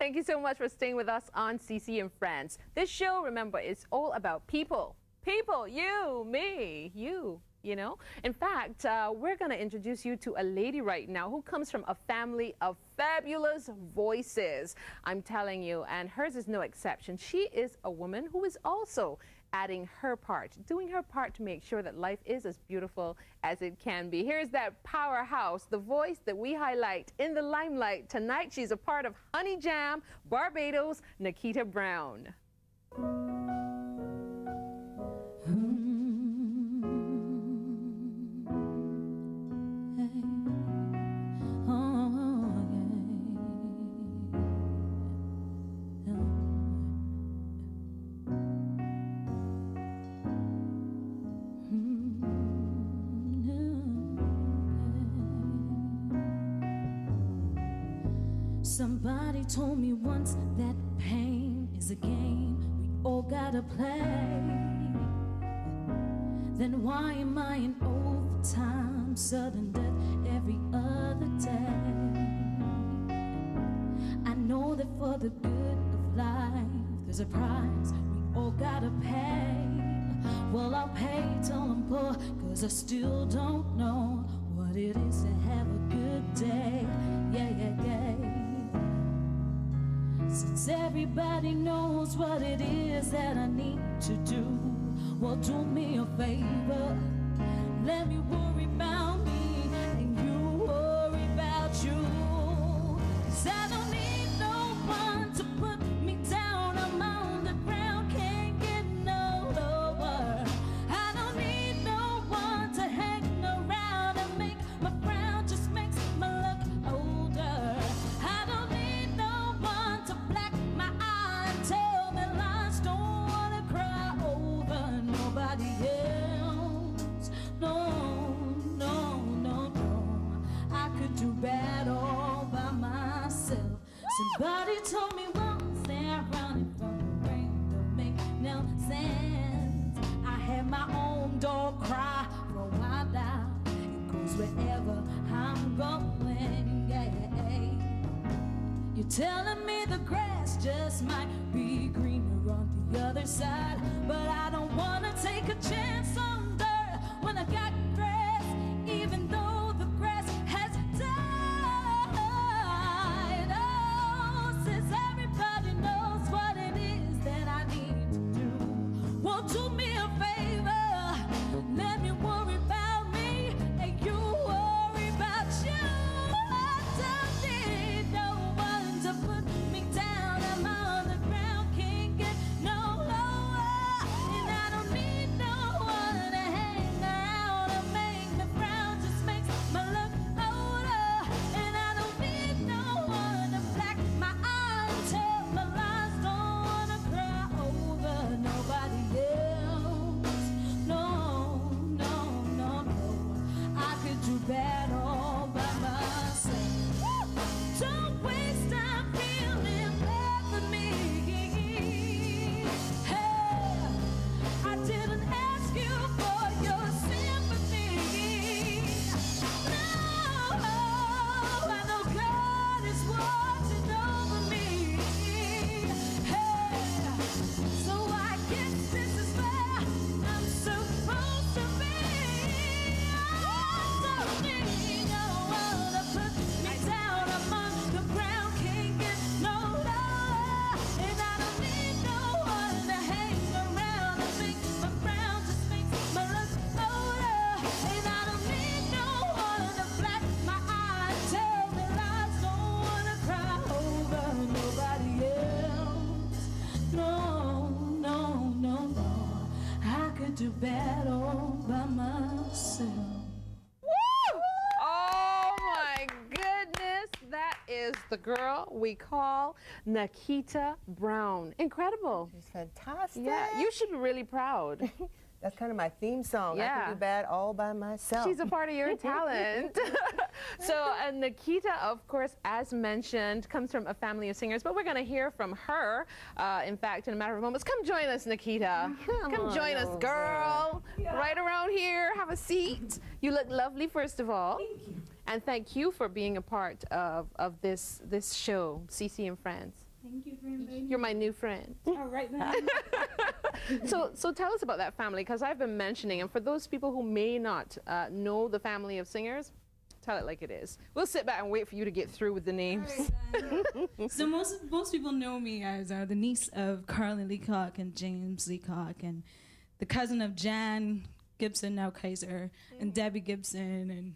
Thank you so much for staying with us on CC and Friends. This show, remember, is all about people. People, you, me, you know. In fact, we're going to introduce you to a lady right now who comes from a family of fabulous voices. I'm telling you, and hers is no exception. She is a woman who is also adding her part, doing her part to make sure that life is as beautiful as it can be. Here's that powerhouse, the voice that we highlight in the limelight tonight. She's a part of Honey Jam, Barbados, Niki Brown. Somebody told me once that pain is a game we all gotta play. Then why am I in overtime, sudden death every other day? I know that for the good of life there's a price we all gotta pay. Well, I'll pay till I'm poor, 'cause I still don't know what it is to have a good day. Yeah, yeah, yeah. Since everybody knows what it is that I need to do, well, do me a favor, let me worry about me and you worry about you. 'Cause I don't need no one to put me down, I'm on the ground, can't get no lower. I don't need no one to hang around and make my frown, just makes my luck older. I don't need no one to black my eye and tell me lies, don't wanna cry over nobody else. No, no, no, no, I could do bad all by myself. Somebody told me once they're running from the rain don't make no sense. I had my own dog cry for a while now, it goes wherever I'm going, yeah. You're telling me the grass just might be greener on the other side, but I don't wanna take a chance on dirt when I got grass, even though the grass has died. Oh, since everybody knows what it is that I need to do, well, do me a favor, let me worry about me and you worry about you. I don't need no one to put me down, I'm on the ground, can't get no lower. And I don't need no one to hang around and make me frown, just makes my luck older. And I don't need no one to black my eye and tell my lies, don't wanna cry over nobody else. No, no, no, no, I could do bad all by myself. Don't waste time feeling bad for me. Hey, I didn't ask you for your sympathy. No, I know God is watching over me. Hey, so I guess this is where I'm supposed to be. I don't need no one to put me down, I'm on the ground, can't get no lower. And I don't need no one to hang around and make my frown, just makes my luck older. And I don't need no one to black my eye and tell me lies, don't wanna cry over nobody else. No, no, no, no, I could do bad all by myself. Woo! Oh my goodness, that is the girl we call Niki Brown. Incredible. She's fantastic. Yeah, you should be really proud. That's kind of my theme song. I Yeah. can do bad all by myself. She's a part of your talent. So Niki, of course, as mentioned, comes from a family of singers, but we're going to hear from her, in fact, in a matter of moments. Come join us, Niki. Come join us, girl. Yeah. Right around here. Have a seat. You look lovely, first of all. Thank you. And thank you for being a part of this show, CC and Friends. Thank you for inviting me. You're my new friend. All right, then. So tell us about that family, because I've been mentioning, and for those people who may not know the family of singers, tell it like it is. We'll sit back and wait for you to get through with the names. Right, so most people know me as the niece of Carlin Leacock and James Leacock, and the cousin of Jan Gibson, now Kaiser, and Debbie Gibson, and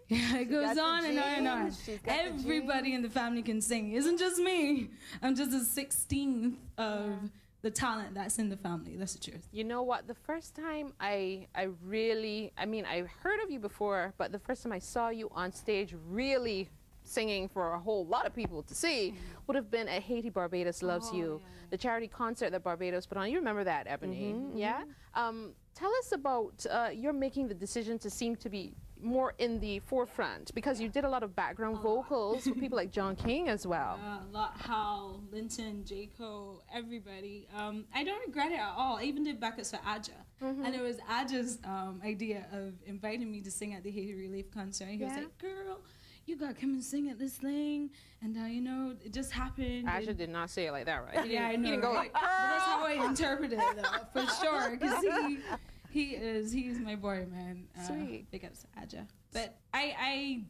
yeah, it goes on and on and on. Everybody in the family can sing. It isn't just me. I'm just a 16th of the talent that's in the family. That's the truth. You know what? The first time I mean, I heard of you before, but the first time I saw you on stage really singing for a whole lot of people to see would have been at Haiti Barbados Loves You, the charity concert that Barbados put on. You remember that, Ebony? Yeah? Tell us about your making the decision to seem to be more in the forefront, because you did a lot of background vocals for people like John King as well. A lot, Hal, Linton, Jaco, everybody. I don't regret it at all. I even did backups for Aja. And it was Aja's idea of inviting me to sing at the Haiti Relief concert. And he was like, girl, you got to come and sing at this thing. And, you know, it just happened. Aja did not say it like that, right? Yeah, I know. He didn't go like, but that's how I interpreted it, though, for sure. Because he's my boy, man. Sweet. Big ups to Aja. But I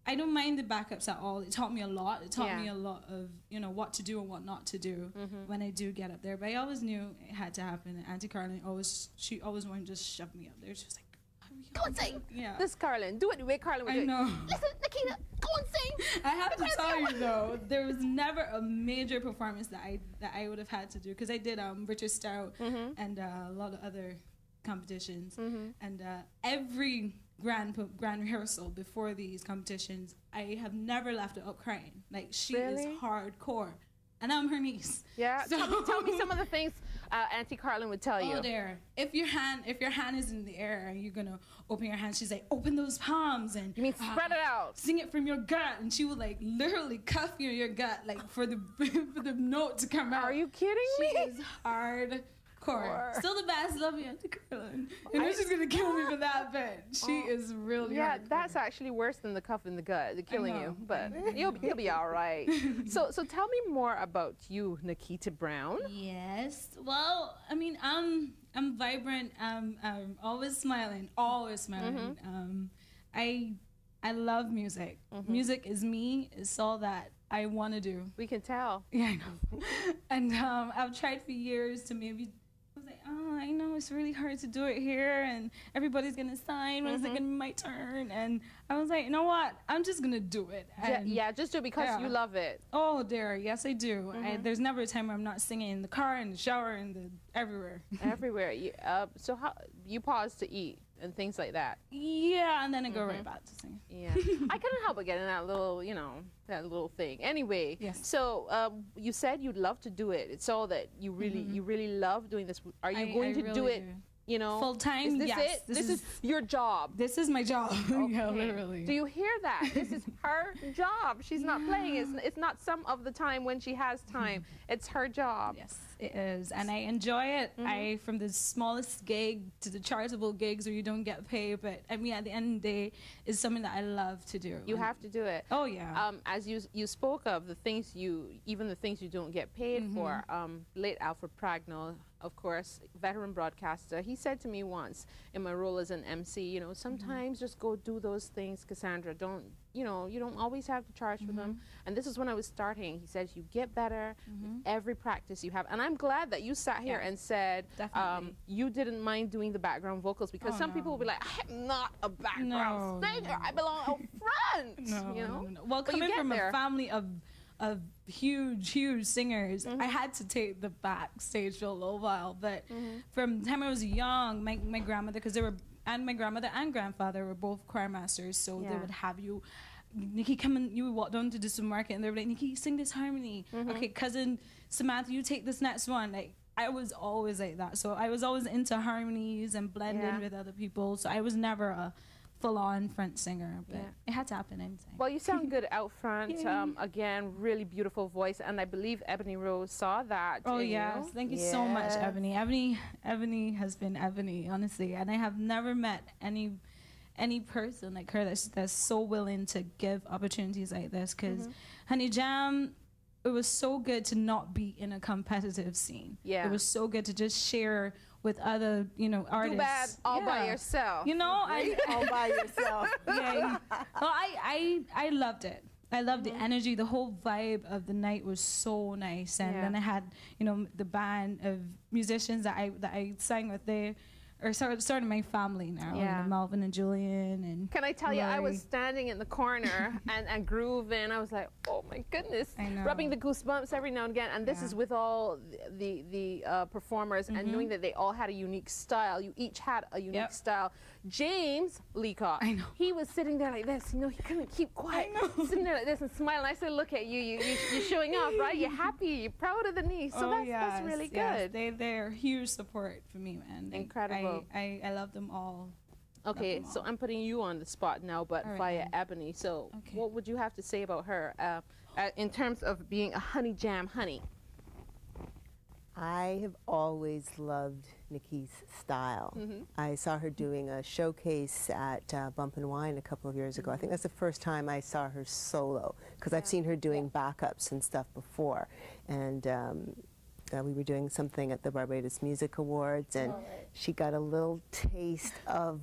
don't mind the backups at all. It taught me a lot. It taught me a lot of, you know, what to do and what not to do when I do get up there. But I always knew it had to happen. And Auntie Carlin she always wanted to just shove me up there. She was like, go and sing. Yeah. This Carlin, do it the way Carlin would do it. I know. Listen, Nikita, go and sing. I have to tell you though, there was never a major performance that I would have had to do, because I did Richard Stout and a lot of other competitions, and every grand rehearsal before these competitions, I have never left it up crying. Like, she is hardcore, and I'm her niece. Yeah. So tell me some of the things Auntie Carlin would tell you. Oh, there. If your hand is in the air and you're gonna open your hand, she's like, open those palms, and you mean spread it out. Sing it from your gut, and she would like literally cuff you in your gut, like for the for the note to come out. Are you kidding me? She is hardcore. Still the best. Love you, Auntie Carlin. I know she's gonna kill me for that, but she is really hardcore. That's actually worse than the cuff in the gut, the killing you. But you'll be all right. So tell me more about you, Nikita Brown. Yes. Well, I mean, I'm vibrant. I'm always smiling. Always smiling. I love music. Music is me. It's all that I want to do. We can tell. Yeah, I know. And I've tried for years to maybe. I was like, oh, I know it's really hard to do it here, and everybody's gonna sign. When is it gonna be my turn? And I was like, you know what? I'm just gonna do it. Yeah, just do it because you love it. Oh, dear, yes, I do. There's never a time where I'm not singing in the car, in the shower, everywhere. Everywhere. So how you pause to eat and things like that? Yeah, and then I go right back to singing. Yeah, I couldn't help but getting that little, that little thing. Anyway, so you said you'd love to do it. It's all that you really love doing this. Are you going to really do it? You know, full time. Is this yes, it? This is your job. This is my job. Okay. Yeah, literally. Do you hear that? This is her job. She's not playing. It's not some of the time when she has time. It's her job. Yes, it is, and I enjoy it. From the smallest gig to the charitable gigs where you don't get paid, but I mean, at the end of the day, it's something that I love to do. You have to do it. Oh yeah. As you spoke of the things even the things you don't get paid for. Late Alfred Pragnell, of course, veteran broadcaster, he said to me once in my role as an MC, sometimes just go do those things, Cassandra. You don't always have to charge for them. And this is when I was starting. He says you get better with every practice you have. And I'm glad that you sat here and said you didn't mind doing the background vocals, because some people will be like, I'm not a background singer. I belong up front. No. Well, coming from a family of huge singers, I had to take the backstage for a little while, but from the time I was young, my grandmother, because my grandmother and grandfather were both choir masters, so they would have you, Nikki, come and you would walk down to the supermarket and they were like, Nikki, sing this harmony. Okay, cousin Samantha, you take this next one. Like, I was always like that, so I was always into harmonies and blending with other people, so I was never a full-on front singer, but it had to happen anytime. Well, you sound good out front. Again, really beautiful voice, and I believe Ebony Rose saw that. Oh yes, thank you so much, Ebony. Ebony has been Ebony, honestly, and I have never met any person like her that's so willing to give opportunities like this. Because Honey Jam, it was so good to not be in a competitive scene. Yeah. It was so good to just share with other, you know, artists. Too bad all by yourself. You know, All by yourself. yeah. Well, I loved it. I loved the energy. The whole vibe of the night was so nice. And then I had, you know, the band of musicians that I sang with. They are sort of my family now. Yeah. You know, Melvin and Julian and Can I tell you, I was Lori. standing in the corner and grooving. I was like, oh my goodness, I know. rubbing the goosebumps every now and again. And this is with all the performers and knowing that they all had a unique style. You each had a unique style. James Leacock, I know. he was sitting there like this. You know, he couldn't keep quiet. Sitting there like this and smiling. I said, look at you. You're showing off, right? You're happy. You're proud of the niece. So that's really good. Yes. They're huge support for me, man. Incredible. I love them all. Okay, so I'm putting you on the spot now, but via Ebony. So what would you have to say about her in terms of being a honey jam honey? I have always loved Niki's style. I saw her doing a showcase at Bump and Wine a couple of years ago. I think that's the first time I saw her solo, because I've seen her doing backups and stuff before. And we were doing something at the Barbados Music Awards, and she got a little taste of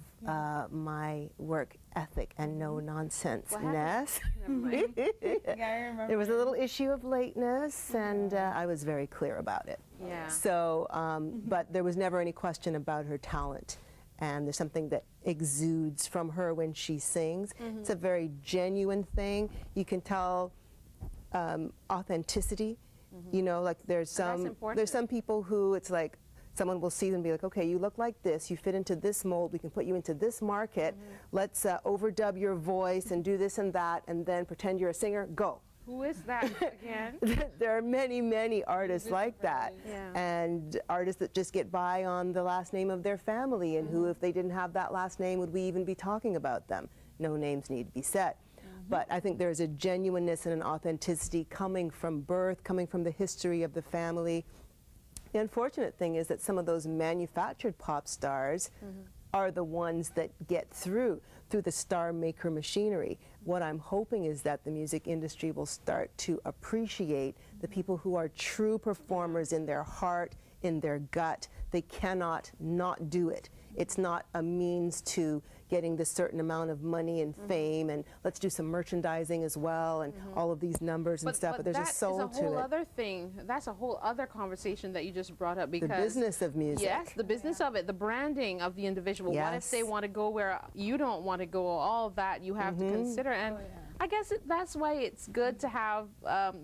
my work ethic and no-nonsense-ness. There was a little issue of lateness, and I was very clear about it. Yeah. So, but there was never any question about her talent. And there's something that exudes from her when she sings. It's a very genuine thing. You can tell authenticity. You know, like there's some people who it's like someone will see them and be like, okay, you look like this, you fit into this mold, we can put you into this market, let's overdub your voice and do this and that, and then pretend you're a singer, go. Who is that again? There are many, many artists like that, and artists that just get by on the last name of their family, and who, if they didn't have that last name, would we even be talking about them? No names need to be said. But I think there's a genuineness and an authenticity coming from birth, coming from the history of the family. The unfortunate thing is that some of those manufactured pop stars are the ones that get through the star maker machinery. What I'm hoping is that the music industry will start to appreciate the people who are true performers in their heart, in their gut. They cannot not do it. It's not a means to getting this certain amount of money and fame, and let's do some merchandising as well, and all of these numbers and stuff, but there's a soul to it. That's a whole other thing. That's a whole other conversation that you just brought up, because the business of music. Yes, the business of it, the branding of the individual. What if they want to go where you don't want to go? All of that you have to consider. And I guess that's why it's good to have,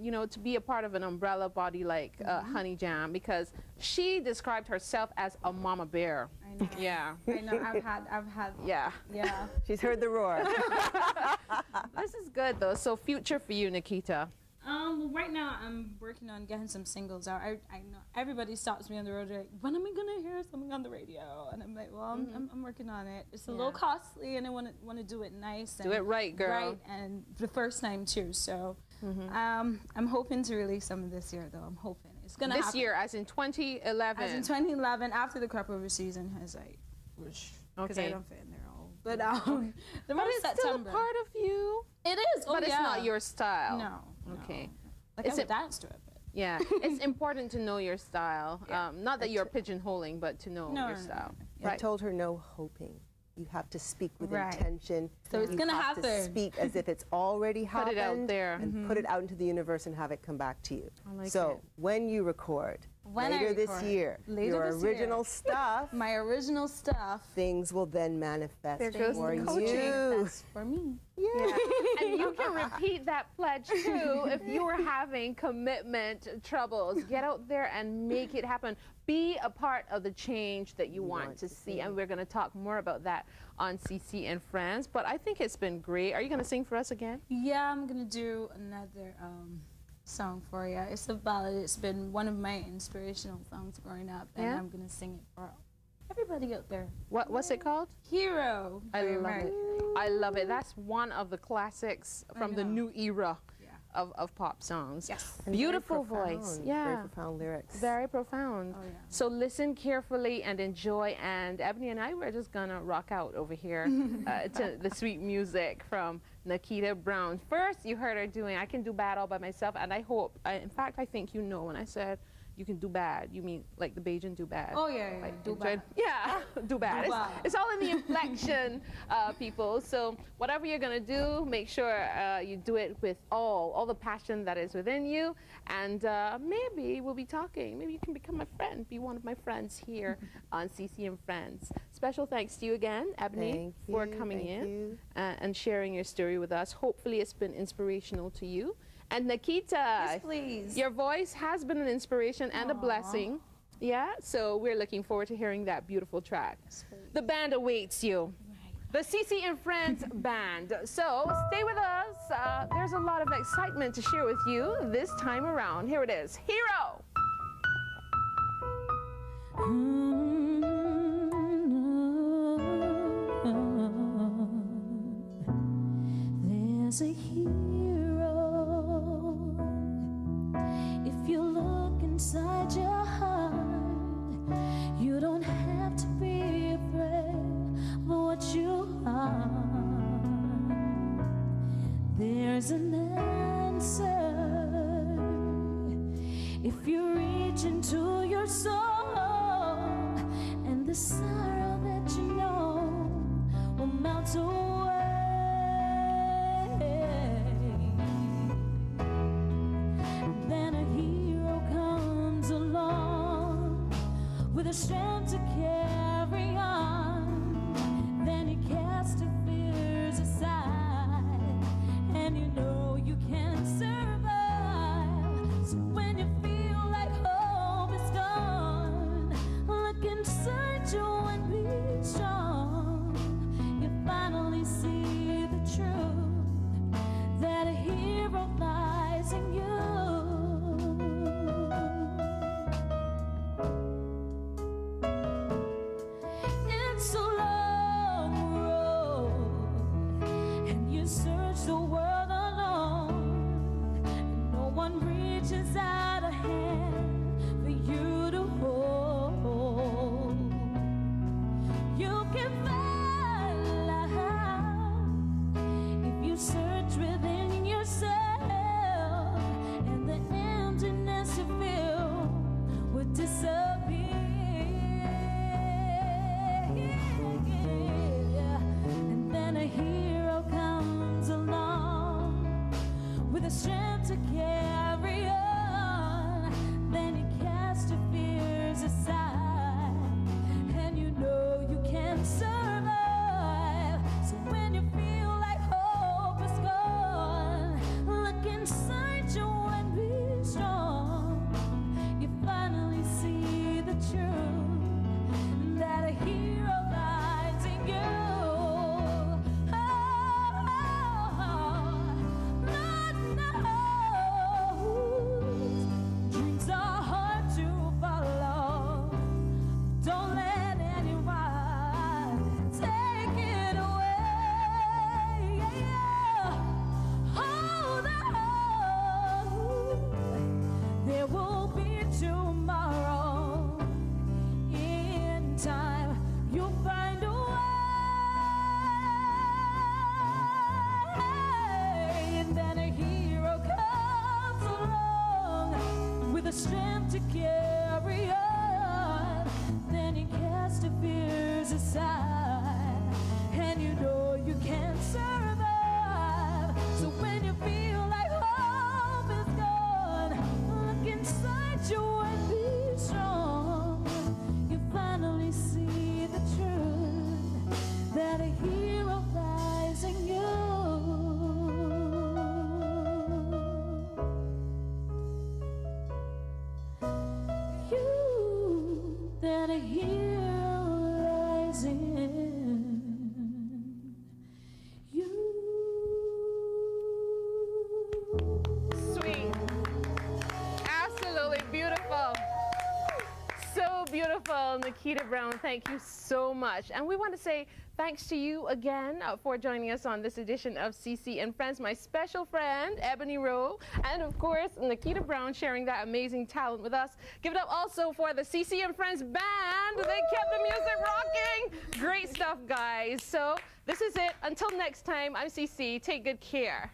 you know, to be a part of an umbrella body like Honey Jam, because she described herself as a mama bear. I know. Yeah. I know. I've had. Yeah. Yeah. She's heard the roar. This is good though. So future for you, Nikita. Right now I'm working on getting some singles out. I know everybody stops me on the road like, when am I gonna hear something on the radio? And I'm like, well, I'm working on it. It's a little costly, and I want to do it nice. And Do it right, girl. Right, and the first time too. So, I'm hoping to release some this year, though. I'm hoping it's gonna This happen. year, as in 2011. As in 2011, after the crop over season has like, because I don't fit in there all. But the But month it's September. still a part of you. It is. But it's not your style. No. Okay. Like Is I would it- dance to it. But. Yeah, it's important to know your style. Not that you're pigeonholing, but to know your style. I told her no hoping. You have to speak with intention. So it's you gonna have to happen. speak as if it's already happened. Put it out there. And put it out into the universe and have it come back to you. I like so it. when you record, When I later this record. year, Later your this year. original stuff, My original stuff. things will then manifest There goes for the coaching. you. That's for me. Yeah. And you can repeat that pledge too if you are having commitment troubles. Get out there and make it happen. Be a part of the change that you want to see. And we're going to talk more about that on CC and Friends. But I think it's been great. Are you going to sing for us again? Yeah, I'm gonna do another song for you. It's a ballad. It's been one of my inspirational songs growing up, and I'm gonna sing it for everybody out there. What's it called? Hero. I by love Mary. it. I love it. That's one of the classics from the new era of pop songs. Yes. And Beautiful very voice. profound, Yeah. Very profound lyrics. Very profound. Oh, yeah. So listen carefully and enjoy. And Ebony and I, we're just gonna rock out over here to the sweet music from Nikita Brown. First, you heard her doing I Can Do Bad All By Myself, and I hope, in fact, I think you know when I said you can do bad, you mean like the Bajan do bad. Oh, yeah, yeah, Like do enjoy- bad. Yeah, do bad. Do It's, bad. it's all in the inflection, people. So whatever you're gonna do, make sure you do it with all the passion that is within you. And maybe we'll be talking. Maybe you can become my friend, be one of my friends here on CC and Friends. Special thanks to you again, Ebony, Thank for you, coming thank in you. and sharing your story with us. Hopefully it's been inspirational to you. And Nikita, Yes, please. your voice has been an inspiration and a blessing. Yeah, so we're looking forward to hearing that beautiful track. The band awaits you. The CC and Friends Band. So stay with us. There's a lot of excitement to share with you this time around. Here it is, Hero. There's a hero. If you look inside your heart, you don't have to be afraid of what you are. There's an answer if you reach into your soul, and the sorrow that you know will melt away. Then a hero comes along with the strength to carry on. Then he casts your fears aside, and you know you can survive. So when you feel like hope is gone, look inside you and be strong. You finally see the truth, that a hero lies in you. Nikita Brown, thank you so much. And we want to say thanks to you again for joining us on this edition of CC and Friends. My special friend, Ebony Rowe, and of course, Nikita Brown sharing that amazing talent with us. Give it up also for the CC and Friends band. They kept the music rocking. Great stuff, guys. So this is it. Until next time, I'm CC. Take good care.